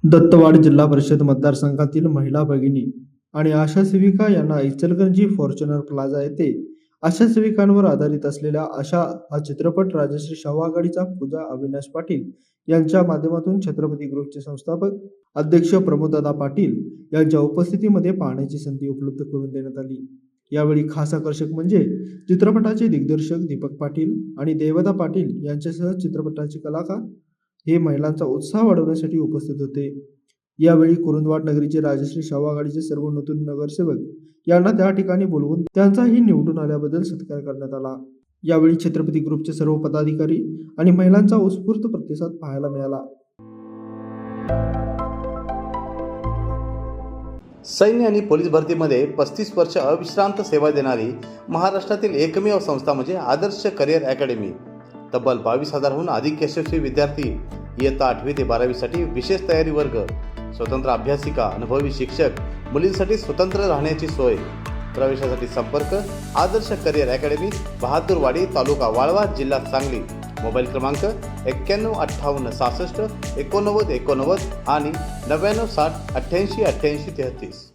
दत्तवाड जिल्हा परिषद मतदारसंघातील महिला भगिनी आणि आशा सेविका यांना इचलकरंजी फॉर्च्युनर प्लाझा येथे आशा सेविकांवर आधारित असलेल्या आशा हा चित्रपट राजश्री शाहू आघाडीचा पूजा अविनाश पाटील यांच्या माध्यमातून छत्रपती ग्रुपचे संस्थापक अध्यक्ष प्रमोददादा पाटील यांच्या उपस्थितीमध्ये पाहण्याची संधी उपलब्ध करून देण्यात आली। यावेळी खास आकर्षक म्हणजे चित्रपटाचे दिग्दर्शक दीपक पाटील आणि देवदा पाटील यांच्यासह चित्रपटाचे कलाकार हे महिलांचा उत्साह वाढवण्यासाठी उपस्थित होते। यावेळी कुरुंदवाड नगरीचे राजश्री शाहू आघाडीचे सर्व नूतन नगरसेवक यांना त्या ठिकाणी बोलवून त्यांचाही निवडून आल्याबद्दल सत्कार करण्यात आला। यावेळी छत्रपती ग्रुपचे सर्व पदाधिकारी आणि महिलांचा उत्स्फूर्त प्रतिसाद पाहायला मिळाला। सैन्य आणि पोलीस भरतीमध्ये 35 वर्ष अविश्रांत सेवा देणारी महाराष्ट्रातील एकमेव संस्था म्हणजे आदर्श करिअर अकॅडमी। तब्बल 22,000हून अधिक यशस्वी विद्यार्थी इयत्ता 8वी ते 12वी साठी विशेष तयारी वर्ग, स्वतंत्र अभ्यासिका, अनुभवी शिक्षक, मुलींसाठी स्वतंत्र राहण्याची सोय। प्रवेशासाठी संपर्क आदर्श करिअर अकॅडमी, बहादूरवाडी, तालुका वाळवा, जिल्हा सांगली। मोबाईल क्रमांक 915866 8989 आणि 9960 888833।